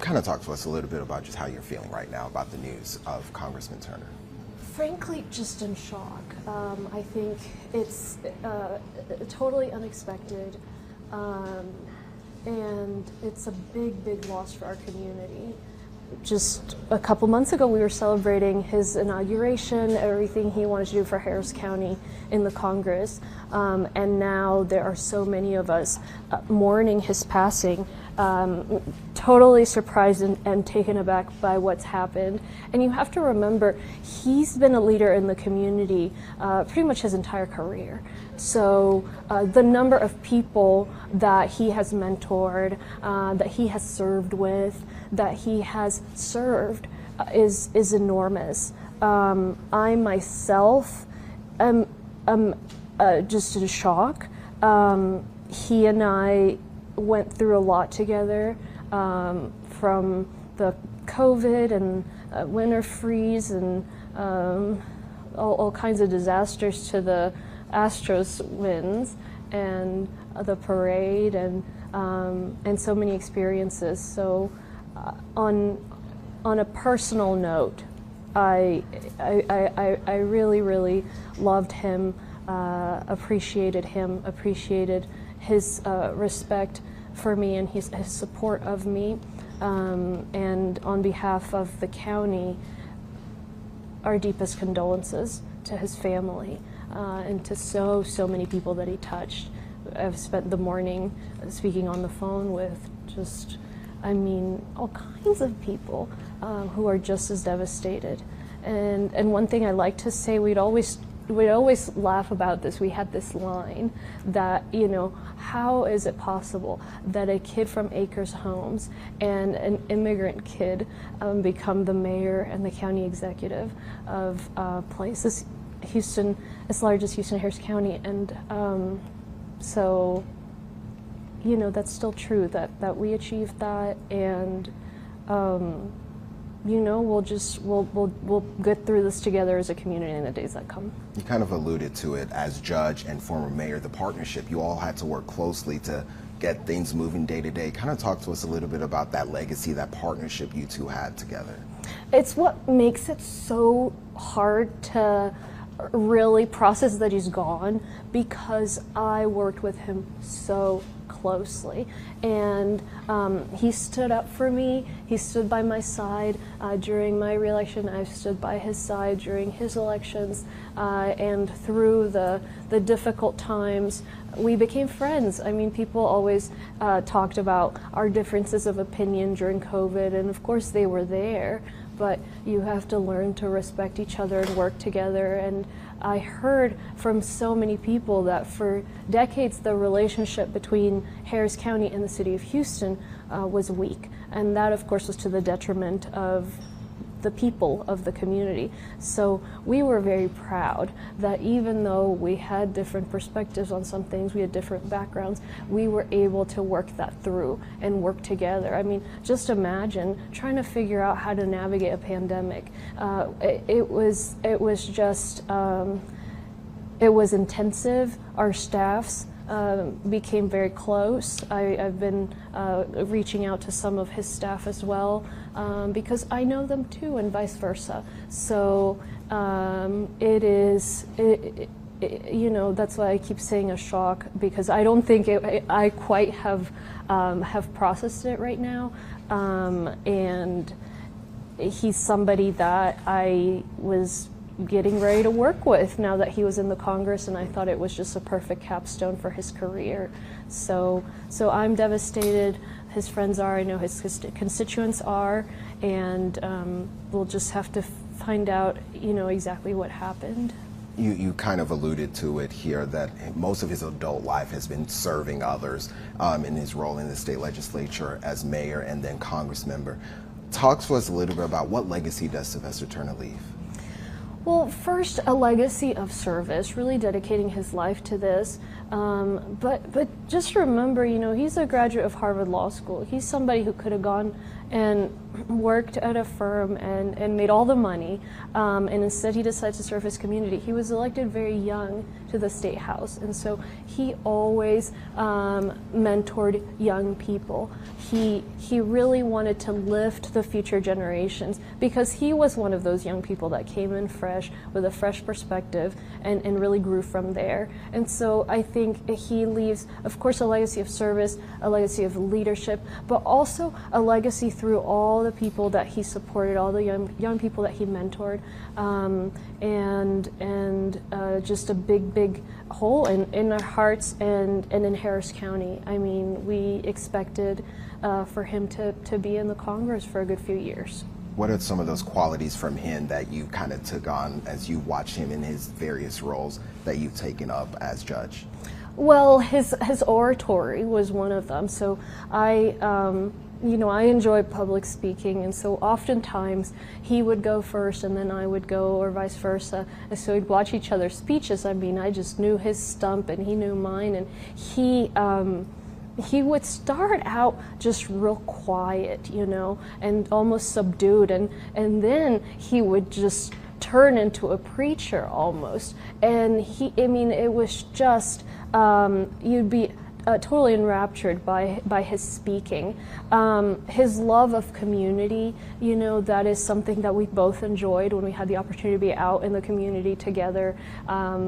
Kind of talk to us a little bit about just how you're feeling right now about the news of Congressman Turner. Frankly, just in shock. I think it's totally unexpected, and it's a big, big loss for our community. Just a couple months ago, we were celebrating his inauguration, everything he wanted to do for Harris County in the Congress, and now there are so many of us mourning his passing, totally surprised and taken aback by what's happened. And you have to remember, he's been a leader in the community pretty much his entire career. So the number of people that he has mentored, that he has served with, that he has served is enormous. I myself am just in shock. He and I went through a lot together, from the COVID and winter freeze and all kinds of disasters to the Astros wins and the parade and so many experiences. So on a personal note, I really loved him, appreciated his respect for me and his support of me, and on behalf of the county, our deepest condolences to his family and to so many people that he touched. I've spent the morning speaking on the phone with all kinds of people who are just as devastated. And one thing I like to say, we'd always laugh about this. We had this line that, how is it possible that a kid from Acres Homes and an immigrant kid become the mayor and the county executive of places, Houston, as large as Houston, Harris County, and so, that's still true, that we achieved that, and we'll get through this together as a community in the days that come. You kind of alluded to it as judge and former mayor, the partnership. You all had to work closely to get things moving day to day. Kind of talk to us a little bit about that legacy, that partnership you two had together. It's what makes it so hard to really process that he's gone, because I worked with him so closely, and he stood up for me. He stood by my side during my re-election. I've stood by his side during his elections, and through the difficult times, we became friends. I mean, people always talked about our differences of opinion during COVID, and of course they were there, but you have to learn to respect each other and work together. And I heard from so many people that for decades the relationship between Harris County and the city of Houston was weak, and that of course was to the detriment of the people of the community. So we were very proud that even though we had different perspectives on some things, we had different backgrounds, we were able to work that through and work together. I mean, just imagine trying to figure out how to navigate a pandemic. It was intensive. Our staffs became very close. I've been reaching out to some of his staff as well, because I know them too, and vice versa. So that's why I keep saying a shock, because I don't think I quite have processed it right now. And he's somebody that I was getting ready to work with now that he was in the Congress, and I thought it was just a perfect capstone for his career. So I'm devastated. His friends are, I know his constituents are, and we'll just have to find out, exactly what happened. You kind of alluded to it here, that most of his adult life has been serving others in his role in the state legislature as mayor and then Congress member. Talk to us a little bit about what legacy does Sylvester Turner leave? Well, first, a legacy of service, really dedicating his life to this. But just remember, he's a graduate of Harvard Law School. He's somebody who could have gone and worked at a firm and made all the money, and instead he decided to serve his community. He was elected very young to the state house, and so he always mentored young people. He really wanted to lift the future generations, because he was one of those young people that came in fresh with a fresh perspective and really grew from there. And so I think he leaves, of course, a legacy of service, a legacy of leadership, but also a legacy through all the people that he supported, all the young people that he mentored, and just a big hole in our hearts and in Harris County. I mean, we expected for him to be in the Congress for a good few years. What are some of those qualities from him that you kind of took on as you watched him in his various roles that you've taken up as judge? Well, his oratory was one of them. So I enjoy public speaking, and so oftentimes he would go first and then I would go, or vice versa. And so we'd watch each other's speeches. I mean, I just knew his stump and he knew mine, and he would start out just real quiet, and almost subdued, and then he would just turn into a preacher almost. And it was just, you'd be totally enraptured by his speaking. His love of community, that is something that we both enjoyed when we had the opportunity to be out in the community together.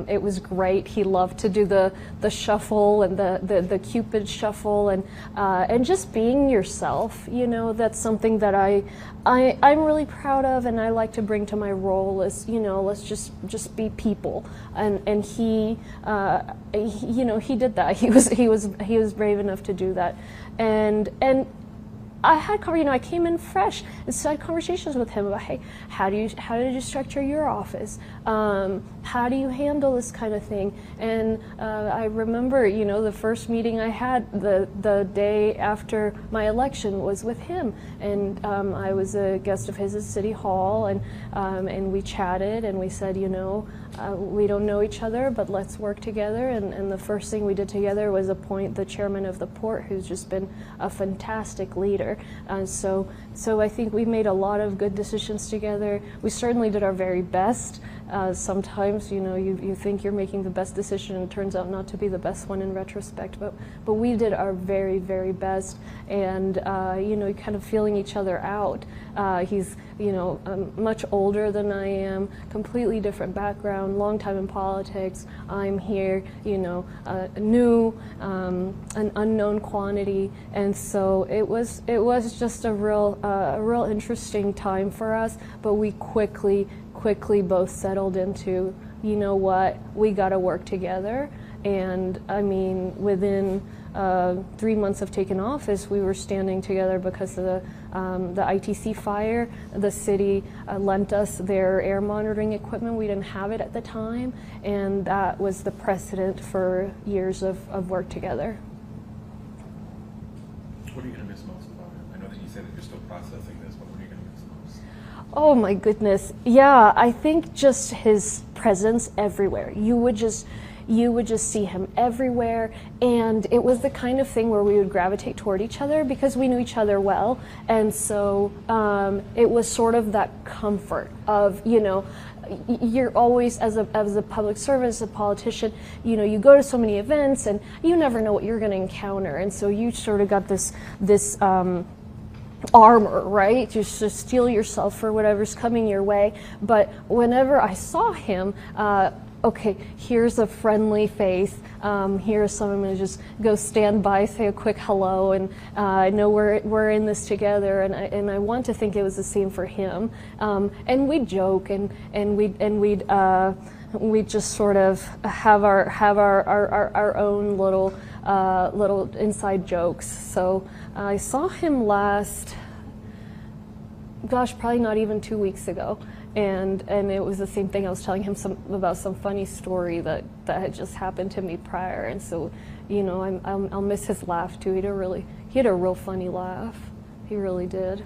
It was great. He loved to do the shuffle and the Cupid shuffle, and just being yourself. That's something that I'm really proud of, and I like to bring to my role is, let's just be people. And he did that. He was brave enough to do that, and I had, I came in fresh, and so I had conversations with him about, hey, how did you structure your office? How do you handle this kind of thing? And I remember, the first meeting I had the day after my election was with him, and I was a guest of his at City Hall, and we chatted, and we said, we don't know each other, but let's work together. And the first thing we did together was appoint the chairman of the port, who's just been a fantastic leader. So I think we made a lot of good decisions together. We certainly did our very best. Sometimes, you think you're making the best decision, and it turns out not to be the best one in retrospect. But we did our very, very best, and kind of feeling each other out. He's much older than I am, completely different background, long time in politics. I'm here, new, an unknown quantity, and so it was just a real interesting time for us. But we quickly both settled into, what, we got to work together. And I mean, within 3 months of taking office, we were standing together because of the ITC fire. The city lent us their air monitoring equipment. We didn't have it at the time, and that was the precedent for years of work together. What are you going to miss most about it? I know that you said that you're still processing this, but what are you going to miss most? Oh my goodness. Yeah, I think just his presence everywhere. You would just see him everywhere, and it was the kind of thing where we would gravitate toward each other because we knew each other well. And so it was sort of that comfort of, you're always, as a public servant, as a politician, you go to so many events and you never know what you're going to encounter. And so you sort of got this armor, right? Just to steel yourself for whatever's coming your way. But whenever I saw him, okay, here's a friendly face. Here's someone I'm going to just go stand by, say a quick hello, and I know we're in this together. And I want to think it was the same for him. And we'd joke, and we'd just sort of have our own little inside jokes. So I saw him last, gosh, probably not even 2 weeks ago. And it was the same thing. I was telling him about some funny story that had just happened to me prior, and so I'll miss his laugh too. He had a real funny laugh. He really did.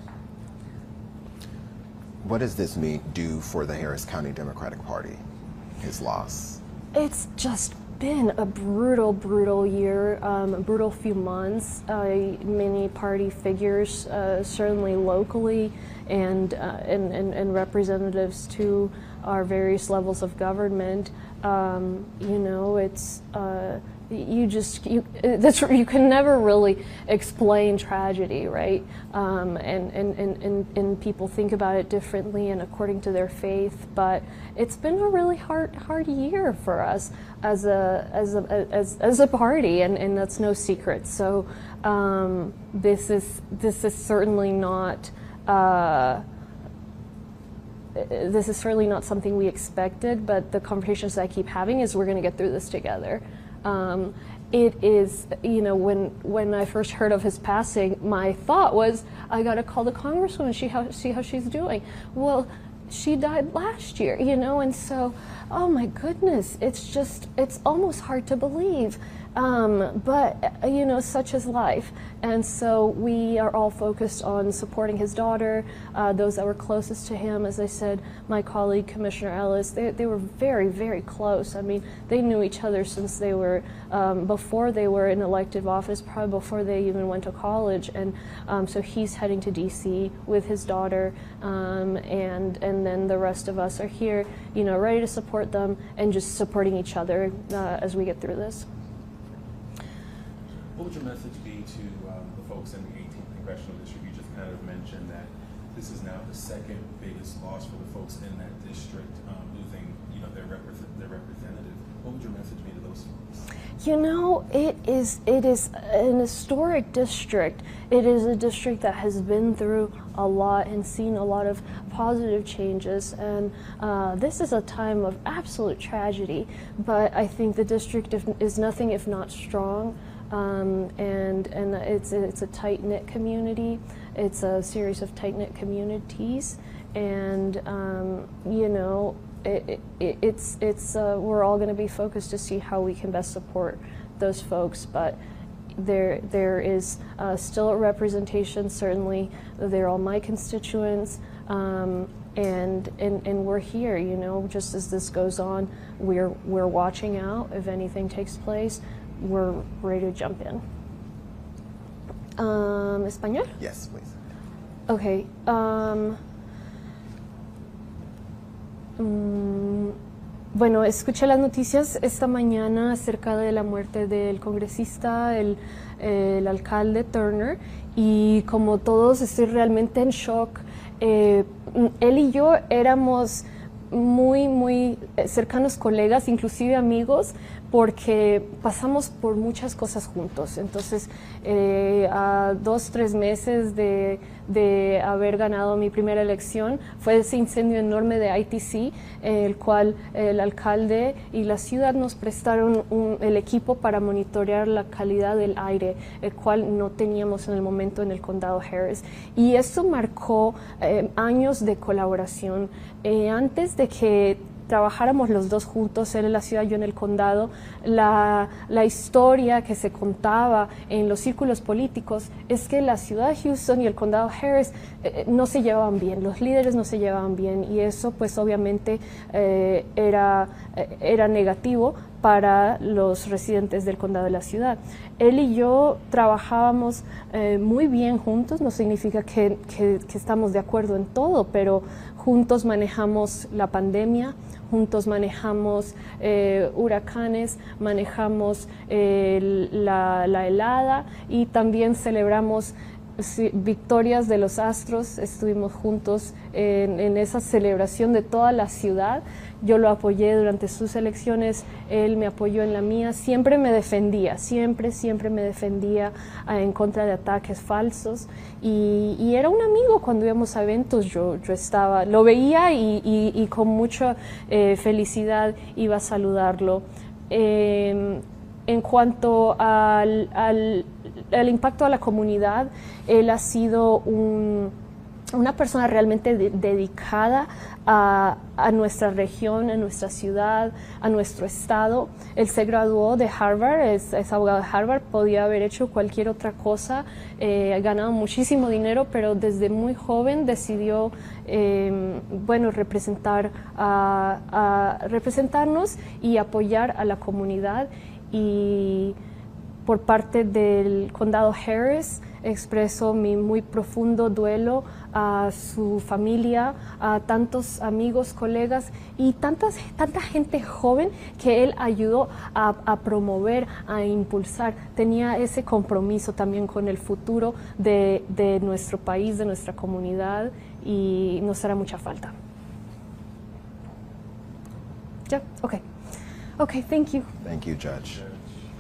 What does this do for the Harris County Democratic Party, his loss? It's just been a brutal year, a brutal few months. Many party figures, certainly locally, and representatives to our various levels of government. You know, it's you can never really explain tragedy, right? And people think about it differently and according to their faith. But it's been a really hard year for us as a party, and that's no secret. So this is certainly not. This is certainly not something we expected, but the conversations I keep having is we're going to get through this together. It is, you know, when I first heard of his passing, my thought was, I got to call the congresswoman, see how she's doing. Well, she died last year, you know, and so, oh my goodness, it's almost hard to believe. But, you know, such is life. And so we are all focused on supporting his daughter, those that were closest to him. As I said, my colleague, Commissioner Ellis, they were very close. I mean, they knew each other since they were, before they were in elective office, probably before they even went to college. And so he's heading to D.C. with his daughter, and then the rest of us are here, you know, ready to support them and just supporting each other as we get through this. What would your message be to the folks in the 18th Congressional District? You just kind of mentioned that this is now the second biggest loss for the folks in that district, losing, you know, their representative. What would your message be to those folks? You know, it is an historic district. It is a district that has been through a lot and seen a lot of positive changes, and this is a time of absolute tragedy. But I think the district is nothing if not strong. And it's a tight-knit community. It's a series of tight-knit communities, and you know, we're all going to be focused to see how we can best support those folks. But there is still a representation. Certainly, they're all my constituents, and we're here. You know, just as this goes on, we're watching out if anything takes place. We're ready to jump in. Español? Yes, please. Okay. Bueno, escuché las noticias esta mañana acerca de la muerte del congresista, el alcalde Turner, y como todos estoy realmente en shock. Él y yo éramos muy cercanos colegas, inclusive amigos, porque pasamos por muchas cosas juntos. Entonces, a 2-3 meses de haber ganado mi primera elección, fue ese incendio enorme de ITC, el cual el alcalde y la ciudad nos prestaron el equipo para monitorear la calidad del aire, el cual no teníamos en el momento en el condado Harris. Y eso marcó años de colaboración. Antes de que trabajáramos los dos juntos, él en la ciudad, yo en el condado, la historia que se contaba en los círculos políticos es que la ciudad de Houston y el condado Harris no se llevaban bien, los líderes no se llevaban bien, y eso pues obviamente era negativo para los residentes del condado de la ciudad. Él y yo trabajábamos muy bien juntos, no significa que estamos de acuerdo en todo, pero juntos manejamos la pandemia, juntos manejamos huracanes, manejamos la helada, y también celebramos victorias de los Astros. Estuvimos juntos en esa celebración de toda la ciudad. Yo lo apoyé durante sus elecciones, él me apoyó en la mía, siempre me defendía, siempre me defendía en contra de ataques falsos, y era un amigo. Cuando íbamos a eventos yo estaba, lo veía y con mucha felicidad iba a saludarlo. En cuanto al impacto a la comunidad, él ha sido una persona realmente dedicada a nuestra región, a nuestra ciudad, a nuestro estado. Él se graduó de Harvard, es abogado de Harvard, podía haber hecho cualquier otra cosa, ha ganado muchísimo dinero, pero desde muy joven decidió representarnos y apoyar a la comunidad. Y por parte del condado Harris expreso mi muy profundo duelo a su familia, a tantos amigos, colegas y tanta gente joven que él ayudó a promover, a impulsar. Tenía ese compromiso también con el futuro de nuestro país, de nuestra comunidad, y nos hará mucha falta. ¿Ya? Okay. Okay, thank you. Thank you, Judge.